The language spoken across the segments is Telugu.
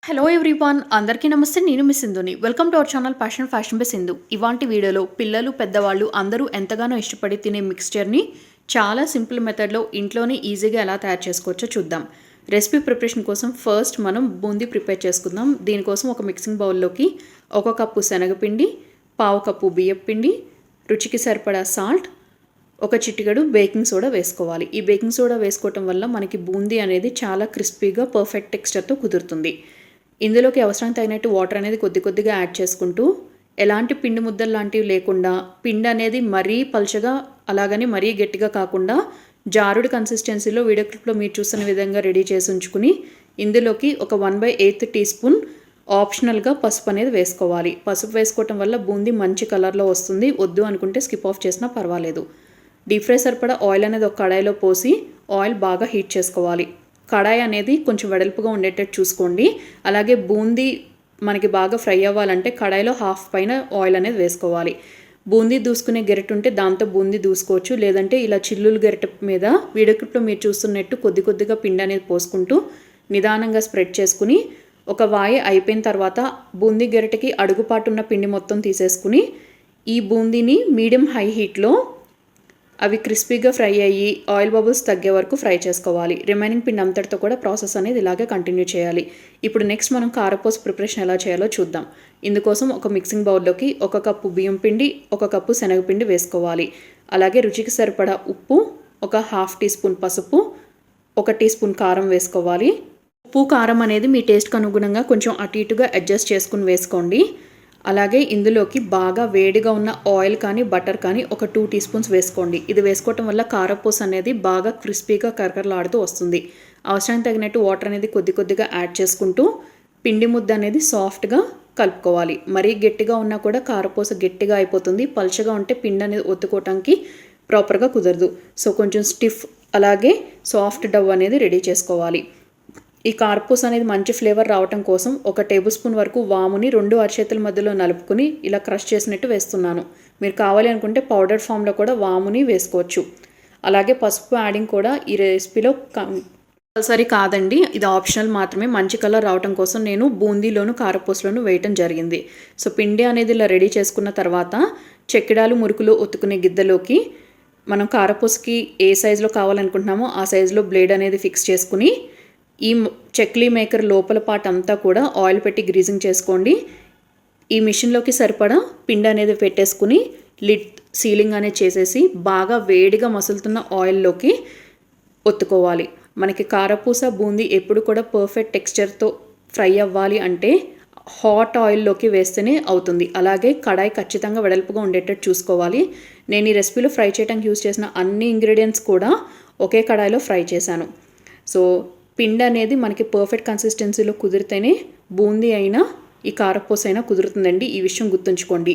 హలో ఎవ్రీవన్, అందరికీ నమస్తే. నేను మీ సింధుని. Welcome to our channel fashion by Sindhu. ఇవాంటి వీడియోలో పిల్లలు పెద్దవాళ్ళు అందరూ ఎంతగానో ఇష్టపడి తినే మిక్స్చర్ని చాలా సింపుల్ మెథడ్లో ఇంట్లోనే ఈజీగా ఎలా తయారు చేసుకోవచ్చో చూద్దాం. రెసిపీ ప్రిపరేషన్ కోసం ఫస్ట్ మనం బూందీ ప్రిపేర్ చేసుకుందాం. దీనికోసం ఒక మిక్సింగ్ బౌల్లోకి 1 కప్పు శనగపిండి, 1/2 కప్పు బియ్యపిండి, రుచికి సరిపడా సాల్ట్, ఒక చిటికెడు బేకింగ్ సోడా వేసుకోవాలి. ఈ బేకింగ్ సోడా వేసుకోవటం వల్ల మనకి బూందీ అనేది చాలా క్రిస్పీగా పర్ఫెక్ట్ టెక్స్చర్తో కుదురుతుంది. ఇందులోకి అవసరం తగినట్టు వాటర్ అనేది కొద్దిగా యాడ్ చేసుకుంటూ, ఎలాంటి పిండి ముద్దలు లాంటివి లేకుండా, పిండి అనేది మరీ పల్చగా అలాగని మరీ గట్టిగా కాకుండా జారుడు కన్సిస్టెన్సీలో వీడియో క్లిప్లో మీరు చూస్తున్న విధంగా రెడీ చేసి ఉంచుకుని, ఇందులోకి ఒక 1/8 టీ స్పూన్ ఆప్షనల్గా పసుపు అనేది వేసుకోవాలి. పసుపు వేసుకోవటం వల్ల బూందీ మంచి కలర్లో వస్తుంది. వద్దు అనుకుంటే స్కిప్ ఆఫ్ చేసినా పర్వాలేదు. డీప్ ఫ్రై సరిపడా ఆయిల్ అనేది ఒక కడాయిలో పోసి ఆయిల్ బాగా హీట్ చేసుకోవాలి. కడాయి అనేది కొంచెం వెడల్పుగా ఉండేటట్టు చూసుకోండి. అలాగే బూందీ మనకి బాగా ఫ్రై అవ్వాలంటే కడాయిలో హాఫ్ పైన ఆయిల్ అనేది వేసుకోవాలి. బూందీ దూసుకునే గెరెట్ ఉంటే దాంతో బూందీ దూసుకోవచ్చు. లేదంటే ఇలా చిల్లులు గెరెట్ మీద వీడియో క్లిప్లో మీరు చూస్తున్నట్టు కొద్దిగా పిండి అనేది పోసుకుంటూ నిదానంగా స్ప్రెడ్ చేసుకుని, ఒక వాయి అయిపోయిన తర్వాత బూందీ గెరెట్కి అడుగుపాటున్న పిండి మొత్తం తీసేసుకుని, ఈ బూందీని మీడియం హై హీట్లో అవి క్రిస్పీగా ఫ్రై అయ్యి ఆయిల్ బబుల్స్ తగ్గే వరకు ఫ్రై చేసుకోవాలి. రిమైనింగ్ పిండి అంతటితో కూడా ప్రాసెస్ అనేది ఇలాగే కంటిన్యూ చేయాలి. ఇప్పుడు నెక్స్ట్ మనం కారపూస ప్రిపరేషన్ ఎలా చేయాలో చూద్దాం. ఇందుకోసం ఒక మిక్సింగ్ బౌల్లోకి 1 కప్పు బియ్యం పిండి, 1 కప్పు శనగపిండి వేసుకోవాలి. అలాగే రుచికి సరిపడా ఉప్పు, ఒక హాఫ్ టీ స్పూన్ పసుపు, 1 టీ స్పూన్ కారం వేసుకోవాలి. ఉప్పు కారం అనేది మీ టేస్ట్కి అనుగుణంగా కొంచెం అటు ఇటుగా అడ్జస్ట్ చేసుకుని వేసుకోండి. అలాగే ఇందులోకి బాగా వేడిగా ఉన్న ఆయిల్ కానీ బటర్ కానీ ఒక 2 టీ స్పూన్స్ వేసుకోండి. ఇది వేసుకోవటం వల్ల కారపూస అనేది బాగా క్రిస్పీగా కరకరలాడుతూ వస్తుంది. అవసరానికి తగినట్టు వాటర్ అనేది కొద్దిగా యాడ్ చేసుకుంటూ పిండి ముద్ద అనేది సాఫ్ట్గా కలుపుకోవాలి. మరీ గట్టిగా ఉన్నా కూడా కారపూస గట్టిగా అయిపోతుంది. పల్చగా ఉంటే పిండి అనేది ఒత్తుకోవటానికి ప్రాపర్గా కుదరదు. సో కొంచెం స్టిఫ్ అలాగే సాఫ్ట్ డవ్ అనేది రెడీ చేసుకోవాలి. ఈ కారపూస అనేది మంచి ఫ్లేవర్ రావటం కోసం 1 టేబుల్ స్పూన్ వరకు వాముని 2 అరచేతుల మధ్యలో నలుపుకుని ఇలా క్రష్ చేసినట్టు వేస్తున్నాను. మీరు కావాలి అనుకుంటే పౌడర్ ఫామ్లో కూడా వాముని వేసుకోవచ్చు. అలాగే పసుపు యాడింగ్ కూడా ఈ రెసిపీలో కంపల్సరీ కాదండి, ఇది ఆప్షనల్ మాత్రమే. మంచి కలర్ రావటం కోసం నేను బూందీలోను కారపూసలోను వేయటం జరిగింది. సో పిండి అనేది ఇలా రెడీ చేసుకున్న తర్వాత చెక్కిడాలు మురుకులు ఒత్తుకునే గిద్దలోకి మనం కారపూసకి ఏ సైజులో కావాలనుకుంటున్నామో ఆ సైజులో బ్లేడ్ అనేది ఫిక్స్ చేసుకుని, ఈ చెక్లీ మేకర్ లోపల పార్ట్ అంతా కూడా ఆయిల్ పెట్టి గ్రీజింగ్ చేసుకోండి. ఈ మిషన్లోకి సరిపడా పిండి అనేది పెట్టేసుకుని లిడ్ సీలింగ్ అనేది చేసేసి బాగా వేడిగా మసులుతున్న ఆయిల్లోకి ఒత్తుకోవాలి. మనకి కారపూస బూందీ ఎప్పుడు కూడా పర్ఫెక్ట్ టెక్స్చర్తో ఫ్రై అవ్వాలి అంటే హాట్ ఆయిల్లోకి వేస్తేనే అవుతుంది. అలాగే కడాయి ఖచ్చితంగా వెడల్పుగా ఉండేటట్టు చూసుకోవాలి. నేను ఈ రెసిపీలో ఫ్రై చేయడానికి యూజ్ చేసిన అన్ని ఇంగ్రీడియంట్స్ కూడా ఒకే కడాయిలో ఫ్రై చేశాను. సో పిండి అనేది మనకి పర్ఫెక్ట్ కన్సిస్టెన్సీలో కుదిరితేనే బూందీ అయినా ఈ కారపూస అయినా కుదురుతుందండి. ఈ విషయం గుర్తుంచుకోండి.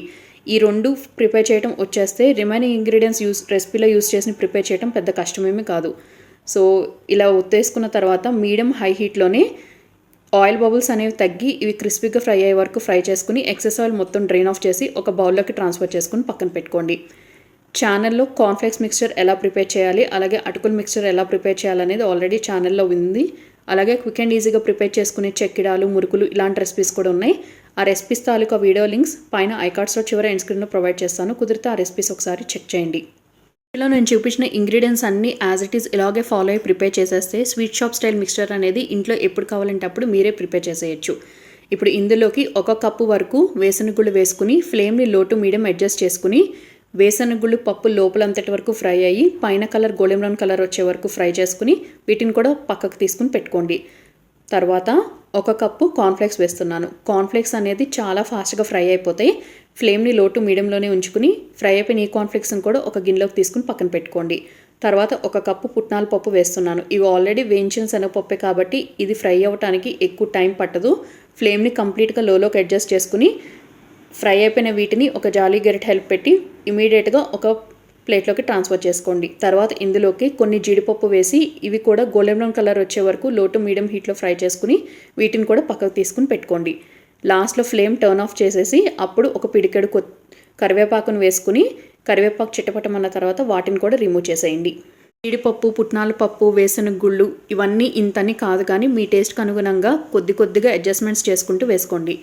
ఈ 2 ప్రిపేర్ చేయడం వచ్చేస్తే రిమైనింగ్ ఇంగ్రీడియంట్స్ రెసిపీలో యూజ్ చేసి ప్రిపేర్ చేయడం పెద్ద కష్టమేమీ కాదు. సో ఇలా ఒత్తేసుకున్న తర్వాత మీడియం హై హీట్లోనే ఆయిల్ బబుల్స్ అనేవి తగ్గి ఇవి క్రిస్పీగా ఫ్రై అయ్యే వరకు ఫ్రై చేసుకుని ఎక్సెస్ ఆయిల్ మొత్తం డ్రైన్ ఆఫ్ చేసి ఒక బౌల్లోకి ట్రాన్స్ఫర్ చేసుకుని పక్కన పెట్టుకోండి. ఛానల్లో కార్న్ఫ్లేక్స్ మిక్స్చర్ ఎలా ప్రిపేర్ చేయాలి, అలాగే అటుకుల మిక్స్చర్ ఎలా ప్రిపేర్ చేయాలనేది ఆల్రెడీ ఛానల్లో ఉంది. అలాగే క్విక్ అండ్ ఈజీగా ప్రిపేర్ చేసుకునే చెక్కిడాలు మురుకులు ఇలాంటి రెసిపీస్ కూడా ఉన్నాయి. ఆ రెసిపీస్ తాలూకా వీడియో లింక్స్ పైన ఐకార్డ్స్లో చివరి ఎండ్ స్క్రీన్లో ప్రొవైడ్ చేస్తాను. కుదిరితే ఆ రెసిపీస్ ఒకసారి చెక్ చేయండి. ఇలా నేను చూపించిన ఇంగ్రీడియంట్స్ అన్నీ యాజ్ ఇట్ ఈస్ ఇలాగే ఫాలో అయ్యి ప్రిపేర్ చేసేస్తే స్వీట్ షాప్ స్టైల్ మిక్స్చర్ అనేది ఇంట్లో ఎప్పుడు కావాలంటే అప్పుడు మీరే ప్రిపేర్ చేసేయచ్చు. ఇప్పుడు ఇందులోకి 1 కప్పు వరకు వేరుశనగ వేసుకుని ఫ్లేమ్ని లో టు మీడియం అడ్జస్ట్ చేసుకుని, వేరుశనగ పప్పు లోపలంతటి వరకు ఫ్రై అయ్యి పైన కలర్ గోల్డెన్ బ్రౌన్ కలర్ వచ్చే వరకు ఫ్రై చేసుకుని వీటిని కూడా పక్కకు తీసుకుని పెట్టుకోండి. తర్వాత 1 కప్పు కార్న్ఫ్లేక్స్ వేస్తున్నాను. కార్న్ఫ్లేక్స్ అనేది చాలా ఫాస్ట్గా ఫ్రై అయిపోతాయి. ఫ్లేమ్ని లో టు మీడియంలోనే ఉంచుకుని ఫ్రై అయిపోయిన ఈ కార్న్ఫ్లేక్స్ని కూడా ఒక గిన్నెలోకి తీసుకుని పక్కన పెట్టుకోండి. తర్వాత 1 కప్పు పుట్నాల పప్పు వేస్తున్నాను. ఇవి ఆల్రెడీ వేయించిన శనగపప్పే కాబట్టి ఇది ఫ్రై అవ్వడానికి ఎక్కువ టైం పట్టదు. ఫ్లేమ్ని కంప్లీట్గా లోలోకి అడ్జస్ట్ చేసుకుని ఫ్రై అయిపోయిన వీటిని ఒక జాలీ గెరెట్ హెల్ప్ పెట్టి ఇమీడియట్గా ఒక ప్లేట్లోకి ట్రాన్స్ఫర్ చేసుకోండి. తర్వాత ఇందులోకి కొన్ని జీడిపప్పు వేసి ఇవి కూడా గోల్డెన్ బ్రౌన్ కలర్ వచ్చే వరకు లో టు మీడియం హీట్లో ఫ్రై చేసుకుని వీటిని కూడా పక్కకు తీసుకుని పెట్టుకోండి. లాస్ట్లో ఫ్లేమ్ టర్న్ ఆఫ్ చేసేసి అప్పుడు ఒక పిడికెడు కరివేపాకును వేసుకుని కరివేపాకు చిట్టపట్టమన్న తర్వాత వాటిని కూడా రిమూవ్ చేసేయండి. జీడిపప్పు, పుట్నాల పప్పు, వేసిన గుళ్ళు ఇవన్నీ ఇంతని కాదు, కానీ మీ టేస్ట్కి అనుగుణంగా కొద్దిగా అడ్జస్ట్మెంట్స్ చేసుకుంటూ వేసుకోండి.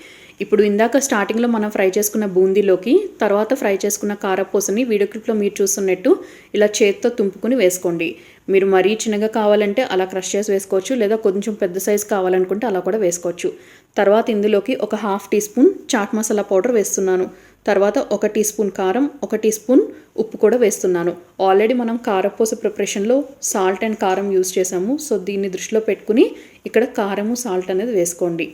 ఇప్పుడు ఇందాక స్టార్టింగ్లో మనం ఫ్రై చేసుకున్న బూందీలోకి తర్వాత ఫ్రై చేసుకున్న కారపూసని వీడియో క్లిప్లో మీరు చూస్తున్నట్టు ఇలా చేత్తో తుంపుకుని వేసుకోండి. మీరు మరీ చిన్నగా కావాలంటే అలా క్రష్ చేసి వేసుకోవచ్చు, లేదా కొంచెం పెద్ద సైజు కావాలనుకుంటే అలా కూడా వేసుకోవచ్చు. తర్వాత ఇందులోకి ఒక 1/2 teaspoon chaat masala powder వేస్తున్నాను. తర్వాత 1 టీ స్పూన్ కారం, 1 టీ స్పూన్ ఉప్పు కూడా వేస్తున్నాను. ఆల్రెడీ మనం కారపూస ప్రిపరేషన్లో సాల్ట్ అండ్ కారం యూజ్ చేసాము. సో దీన్ని దృష్టిలో పెట్టుకుని ఇక్కడ కారము, సాల్ట్ అనేది వేసుకోండి.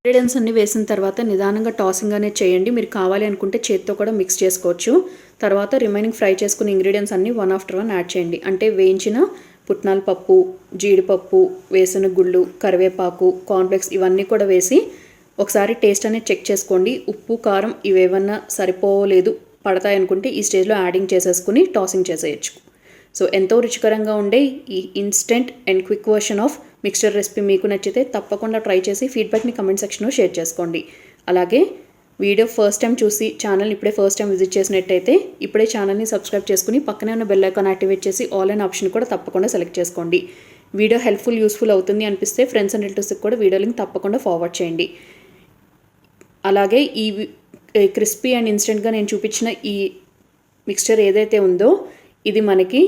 ఇంగ్రీడియంట్స్ అన్నీ వేసిన తర్వాత నిదానంగా టాసింగ్ అనేది చేయండి. మీరు కావాలి అనుకుంటే చేత్తో కూడా మిక్స్ చేసుకోవచ్చు. తర్వాత రిమైనింగ్ ఫ్రై చేసుకున్న ఇంగ్రీడియంట్స్ అన్నీ వన్ ఆఫ్టర్ వన్ యాడ్ చేయండి. అంటే వేయించిన పుట్నాల పప్పు, జీడిపప్పు, వేసిన గుళ్ళు, కరివేపాకు, కార్న్ఫ్లెక్స్ ఇవన్నీ కూడా వేసి ఒకసారి టేస్ట్ అనేది చెక్ చేసుకోండి. ఉప్పు, కారం ఇవేమన్నా సరిపోలేదు పడతాయనుకుంటే ఈ స్టేజ్లో యాడింగ్ చేసేసుకుని టాసింగ్ చేసేయచ్చు. సో ఎంతో రుచికరంగా ఉండే ఈ instant and quick version of mixture recipe మీకు నచ్చితే తప్పకుండా ట్రై చేసి ఫీడ్బ్యాక్ని కమెంట్ సెక్షన్లో షేర్ చేసుకోండి. అలాగే వీడియో ఫస్ట్ టైం చూసి ఛానల్ని ఇప్పుడే ఫస్ట్ టైం విజిట్ చేసినట్టయితే ఇప్పుడే ఛానల్ని సబ్స్క్రైబ్ చేసుకుని పక్కనే ఉన్న బెల్ ఐకాన్ యాక్టివేట్ చేసి ఆల్ అనే ఆప్షన్ కూడా తప్పకుండా సెలెక్ట్ చేసుకోండి. వీడియో హెల్ప్ఫుల్, యూస్ఫుల్ అవుతుంది అనిపిస్తే ఫ్రెండ్స్ అండ్ రిలేటివ్స్కి కూడా వీడియో లింక్ తప్పకుండా ఫార్వర్డ్ చేయండి. అలాగే ఈ క్రిస్పీ అండ్ ఇన్స్టెంట్గా నేను చూపించిన ఈ మిక్స్చర్ ఏదైతే ఉందో ఇది మనకి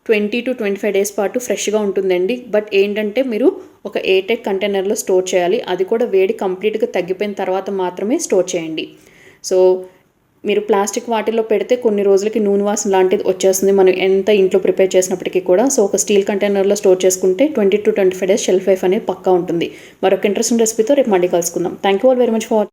20 to 25 డేస్ పాటు ఫ్రెష్గా ఉంటుందండి. బట్ ఏంటంటే మీరు ఒక ఎయిర్టైట్ కంటైనర్లో స్టోర్ చేయాలి. అది కూడా వేడి కంప్లీట్గా తగ్గిపోయిన తర్వాత మాత్రమే స్టోర్ చేయండి. సో మీరు ప్లాస్టిక్ వాటిల్లో పెడితే కొన్ని రోజులకి నూనె వాసన లాంటిది వచ్చేస్తుంది మనం ఎంత ఇంట్లో ప్రిపేర్ చేసినప్పటికీ కూడా. సో ఒక స్టీల్ కంటైనర్లో స్టోర్ చేసుకుంటే 20 to 25 డేస్ షెల్ఫ్ లైఫ్ అనేది పక్కా ఉంటుంది. మరొక ఇంట్రెస్టింగ్ రెసిపీతో రేపు మళ్ళీ కలుసుకుందాం. Thank you all very much for